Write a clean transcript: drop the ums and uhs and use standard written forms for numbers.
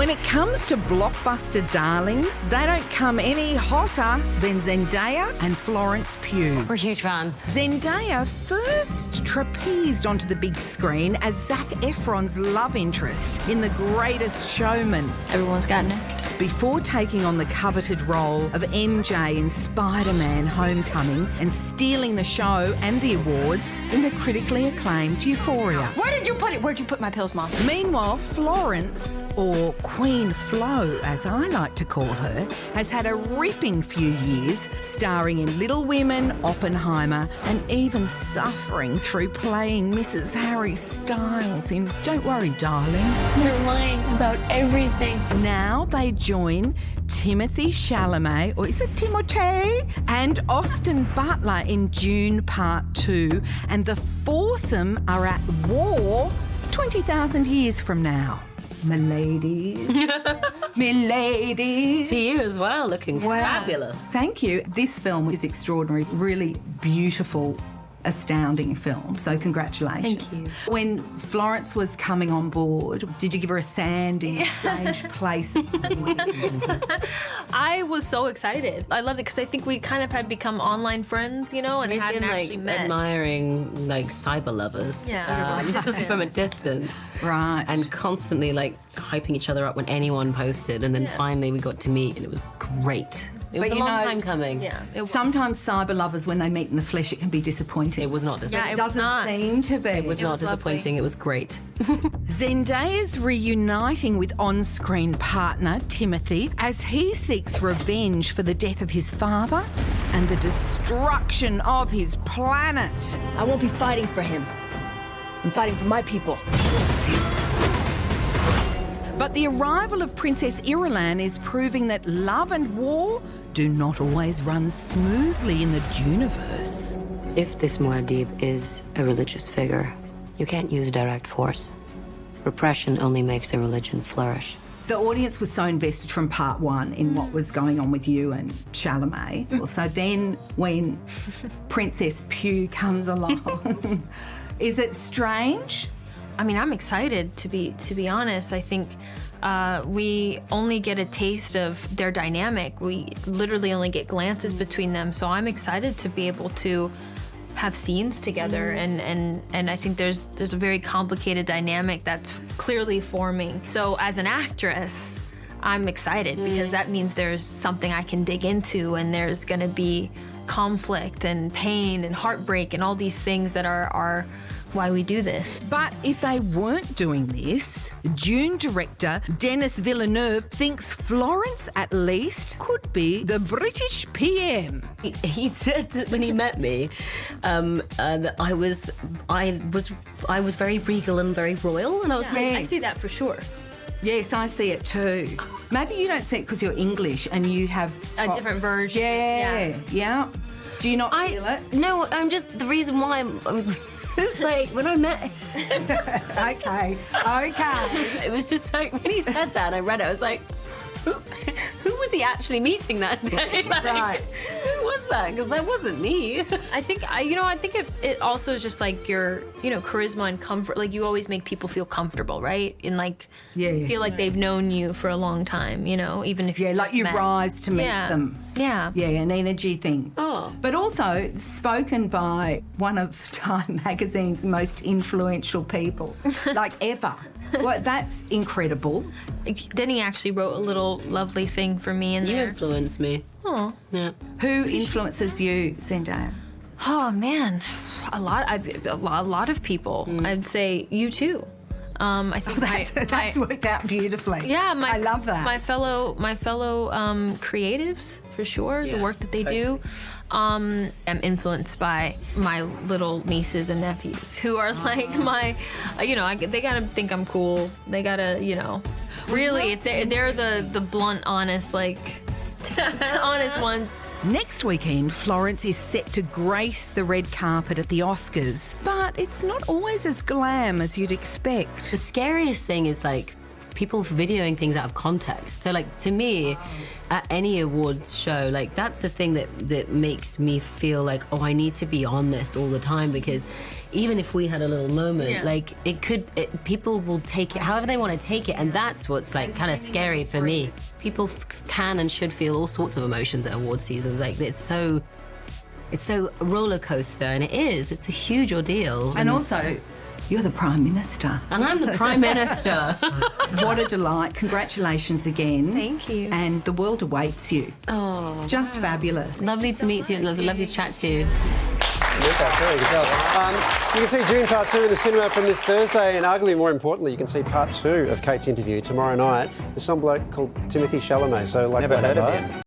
When it comes to blockbuster darlings, they don't come any hotter than Zendaya and Florence Pugh. We're huge fans. Zendaya first trapezed onto the big screen as Zac Efron's love interest in The Greatest Showman. Everyone's got nerfed. Before taking on the coveted role of MJ in Spider-Man Homecoming and stealing the show and the awards in the critically acclaimed Euphoria. Where did you put it? Where'd you put my pills, Mom? Meanwhile, Florence, or Queen Flo as I like to call her, has had a ripping few years starring in Little Women, Oppenheimer, and even suffering through playing Mrs. Harry Styles in Don't Worry, Darling. You're lying about everything. Now they join Timothy Chalamet, or is it Timothée, and Austin Butler in Dune Part 2, and the foursome are at war 20,000 years from now. My ladies. My ladies. To you as well, looking fabulous. Thank you. This film is extraordinary, really beautiful, astounding film. So congratulations. Thank you. When Florence was coming on board, did you give her a sandy, strange place? I was so excited. I loved it because I think we kind of had become online friends, you know, and We've hadn't been actually met. admiring like cyber lovers from a distance. Right. And constantly like hyping each other up when anyone posted, and then finally we got to meet, and it was great. It was But a you long know- time coming. Yeah. Sometimes cyber lovers, when they meet in the flesh, it can be disappointing. It was not disappointing. Yeah, It it was doesn't not. seem to be. It was not was lovely. disappointing. It was great. Zendaya's reuniting with on-screen partner Timothy as he seeks revenge for the death of his father and the destruction of his planet. I won't be fighting for him. I'm fighting for my people. But the arrival of Princess Irulan is proving that love and war do not always run smoothly in the Duneverse. If this Muad'Dib is a religious figure, you can't use direct force. Repression only makes a religion flourish. The audience was so invested from part one in what was going on with you and Chalamet. So then when Princess Pugh comes along, is it strange? I mean, I'm excited to be honest. I think we only get a taste of their dynamic. We literally only get glances between them. So I'm excited to be able to have scenes together, and I think there's a very complicated dynamic that's clearly forming. So as an actress, I'm excited because that means there's something I can dig into, and there's gonna be conflict and pain and heartbreak and all these things that are why we do this. But if they weren't doing this, Dune director Denis Villeneuve thinks Florence, at least, could be the British PM. He said that when he met me, that I was very regal and very royal, and I was like, Yes. I see that for sure. Yes, I see it too. Maybe you don't see it because you're English and you have A different version. Yeah. Do you not feel it? No, I'm just the reason why I'm it's like when I met Okay. it was just like when he said that and I read it, I was like, who was he actually meeting that day? Like, Right. Who was that? Because that wasn't me. I think it also is just like your, charisma and comfort. Like you always make people feel comfortable, right? And like Yes. feel like they've known you for a long time, even if Yeah, you like just you met. rise to meet Yeah. them. Yeah. Yeah, an energy thing. Oh. But also spoken by one of Time Magazine's most influential people, like ever. Well, that's incredible. Denny actually wrote a little lovely thing for me in You there. influenced me. Oh. Yeah. Who influences you, Zendaya? Oh man, a lot of people. I'd say you too. I think That's worked out beautifully. yeah, I love that. My fellow creatives for sure. The work that they do. I'm influenced by my little nieces and nephews who are like my, they gotta think I'm cool. They gotta, really, they're the blunt, honest, honest ones. Next weekend, Florence is set to grace the red carpet at the Oscars, but it's not always as glam as you'd expect. The scariest thing is like people videoing things out of context. So like to me, at any awards show, like that's the thing that makes me feel like, oh, I need to be on this all the time, because even if we had a little moment, Yeah. like people will take it however they want to take it, and that's what's like kind of scary for me. People can and should feel all sorts of emotions at award season. Like it's so roller coaster, and it's a huge ordeal. And also, you're the Prime Minister. And I'm the Prime Minister. What a delight. Congratulations again. Thank you. And the world awaits you. Oh, Just fabulous. lovely to meet you. Lovely to chat to you. Very good job. You can see Dune Part 2 in the cinema from this Thursday, and arguably more importantly, you can see Part 2 of Kate's interview tomorrow night with some bloke called Timothy Chalamet. So, like, Never heard of whatever. him.